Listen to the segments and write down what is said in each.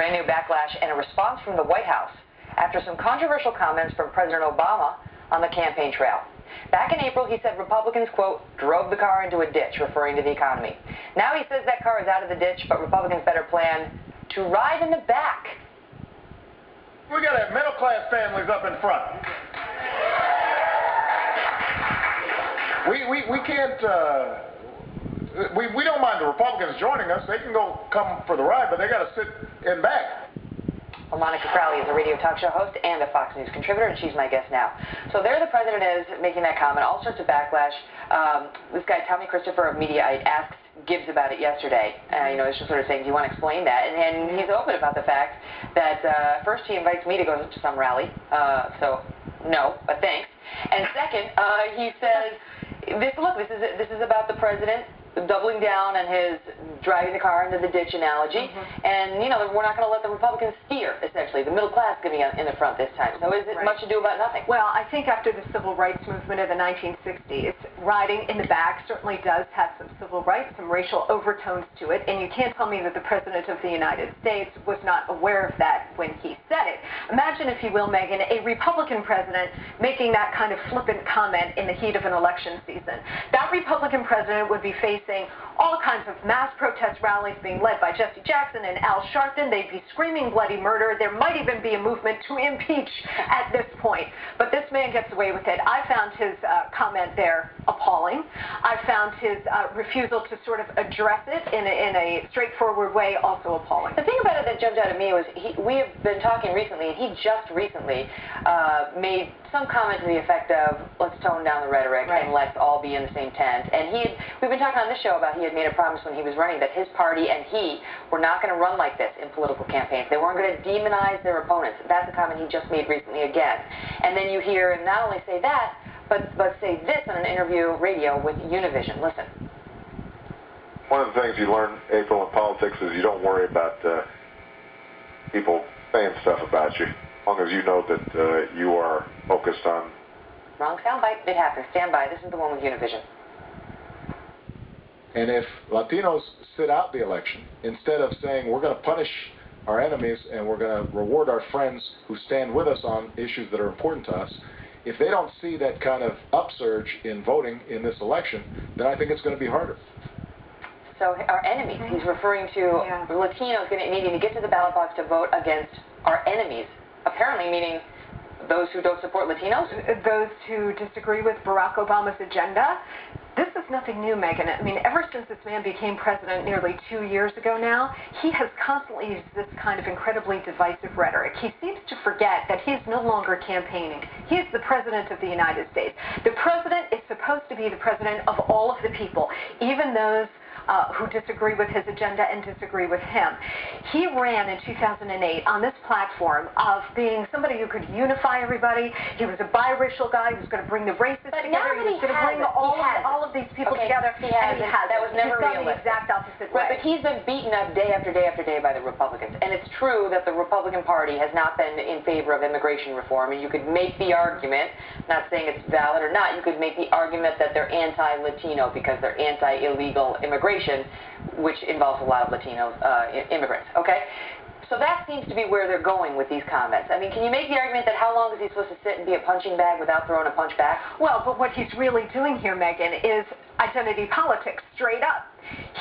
brand new backlash and a response from the White House after some controversial comments from President Obama on the campaign trail. Back in April, he said Republicans, quote, drove the car into a ditch, referring to the economy. Now he says that car is out of the ditch, but Republicans better plan to ride in the back. We got to have middle-class families up in front. We can't, we don't mind the Republicans joining us. They can come for the ride, but they got to sit in back. Well, Monica Crowley is a radio talk show host and a Fox News contributor, and she's my guest now. So there the president is making that comment, all sorts of backlash. This guy, Tommy Christopher of Mediaite, asked Gibbs about it yesterday. It's just sort of saying, do you want to explain that? And he's open about the fact that first he invites me to go to some rally, so no, but thanks. And second, he says, this is about the president doubling down on his driving the car into the ditch analogy, and we're not going to let the Republicans steer, essentially. The middle class is going to be in the front this time. So is it much ado about nothing? Well, I think after the civil rights movement of the 1960s, riding in the back certainly does have some civil rights, some racial overtones to it, and you can't tell me that the President of the United States was not aware of that when he said it. Imagine, if you will, Megan, a Republican president making that kind of flippant comment in the heat of an election season. That Republican president would be facing all kinds of mass protest rallies being led by Jesse Jackson and Al Sharpton. They'd be screaming bloody murder. There might even be a movement to impeach at this point. But this man gets away with it. I found his comment there appalling. I found his refusal to sort of address it in a straightforward way also appalling. The thing about it that jumped out at me was we have been talking recently, and he just recently made some comment to the effect of, let's tone down the rhetoric and let's all be in the same tent. And we've been talking on this show about he had made a promise when he was running that his party and he were not going to run like this in political campaigns. They weren't going to demonize their opponents. That's a comment he just made recently again. And then you hear him not only say that, but say this on an interview radio with Univision. Listen. One of the things you learn, April, in politics is you don't worry about people saying stuff about you, as long as you know that you are focused on... Wrong soundbite. It happens. Stand by. This is the one with Univision. And if Latinos sit out the election, instead of saying we're going to punish our enemies and we're going to reward our friends who stand with us on issues that are important to us, if they don't see that kind of upsurge in voting in this election, then I think it's going to be harder. So our enemies, he's referring to Latinos needing to get to the ballot box to vote against our enemies, apparently meaning those who don't support Latinos? Those who disagree with Barack Obama's agenda. This is nothing new, Megan. I mean, ever since this man became president nearly 2 years ago now, he has constantly used this kind of incredibly divisive rhetoric. He seems to forget that he's no longer campaigning. He's the president of the United States. The president is supposed to be the president of all of the people, even those who disagree with his agenda and disagree with him. He ran in 2008 on this platform of being somebody who could unify everybody. He was a biracial guy who was going to bring the races together. He was going to bring all of these people together. He has. That was never realistic. The exact opposite way. But he's been beaten up day after day after day by the Republicans. And it's true that the Republican Party has not been in favor of immigration reform. And you could make the argument, not saying it's valid or not, you could make the argument that they're anti-Latino because they're anti-illegal immigration, which involves a lot of Latino immigrants, okay? So that seems to be where they're going with these comments. I mean, can you make the argument that how long is he supposed to sit and be a punching bag without throwing a punch back? Well, but what he's really doing here, Megan, is identity politics, straight up.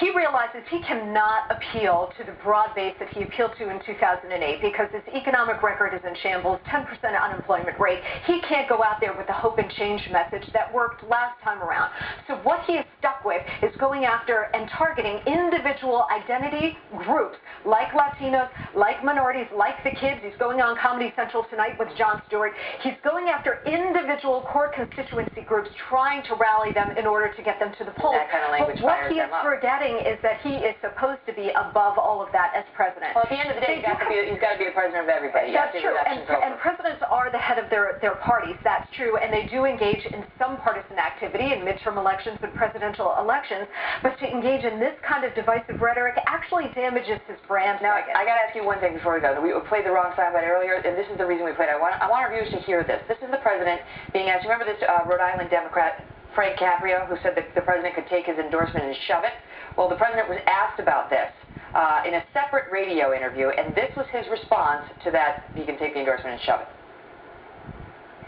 He realizes he cannot appeal to the broad base that he appealed to in 2008 because his economic record is in shambles, 10% unemployment rate. He can't go out there with the hope and change message that worked last time around. So what he is stuck with is going after and targeting individual identity groups like Latinos, like minorities, like the kids. He's going on Comedy Central tonight with Jon Stewart. He's going after individual core constituency groups, trying to rally them in order to get them to the polls. That kind of language fires them up. Forgetting is that he is supposed to be above all of that as president. Well, at the end of the day, he's got to be the president of everybody. That's true, and presidents are the head of their parties. That's true, and they do engage in some partisan activity in midterm elections and presidential elections, but to engage in this kind of divisive rhetoric actually damages his brand. Now, I got to ask you one thing before we go. We played the wrong soundbite earlier, and this is the reason we played it. I want our viewers to hear this. This is the president being asked. You remember this Rhode Island Democrat, Frank Caprio, who said that the president could take his endorsement and shove it? Well, the president was asked about this in a separate radio interview, and this was his response to that. You can take the endorsement and shove it.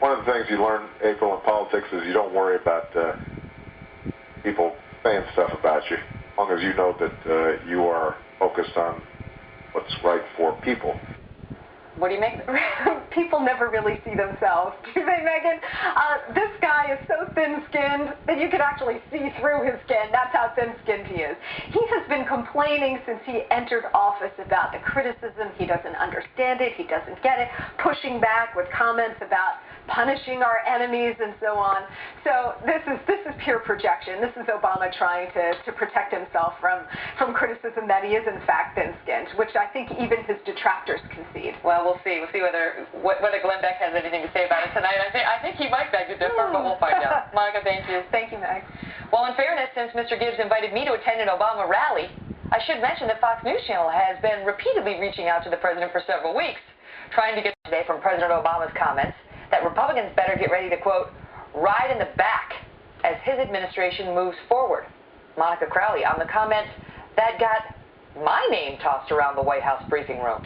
One of the things you learn, April, in politics is you don't worry about people saying stuff about you, as long as you know that you are focused on what's right for people. What do you make? People never really see themselves, do they, Megan? This guy is so thin-skinned that you can actually see through his skin. That's how thin-skinned he is. He has been complaining since he entered office about the criticism. He doesn't understand it. He doesn't get it. Pushing back with comments about punishing our enemies and so on. So this is pure projection. This is Obama trying to protect himself from criticism that he is in fact thin-skinned, which I think even his detractors concede. Well, we'll see. We'll see whether Glenn Beck has anything to say about it tonight. I think he might beg to differ, but we'll find out. Monica, thank you. Thank you, Meg. Well, in fairness, since Mr. Gibbs invited me to attend an Obama rally, I should mention that Fox News Channel has been repeatedly reaching out to the president for several weeks, trying to get today from President Obama's comments that Republicans better get ready to, quote, ride in the back as his administration moves forward. Monica Crowley on the comment that got my name tossed around the White House briefing room.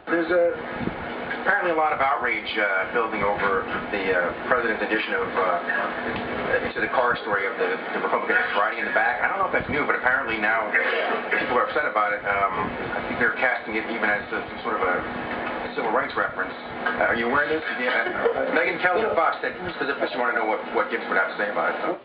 There's apparently a lot of outrage building over the president's addition of to the car story of the Republicans riding in the back. I don't know if that's new, but apparently now people are upset about it. I think they're casting it even as some sort of a civil rights reference. Are you aware of this? Yeah. Megyn Kelly of Fox said specifically she wanted to know what Gibbs would have to say about it.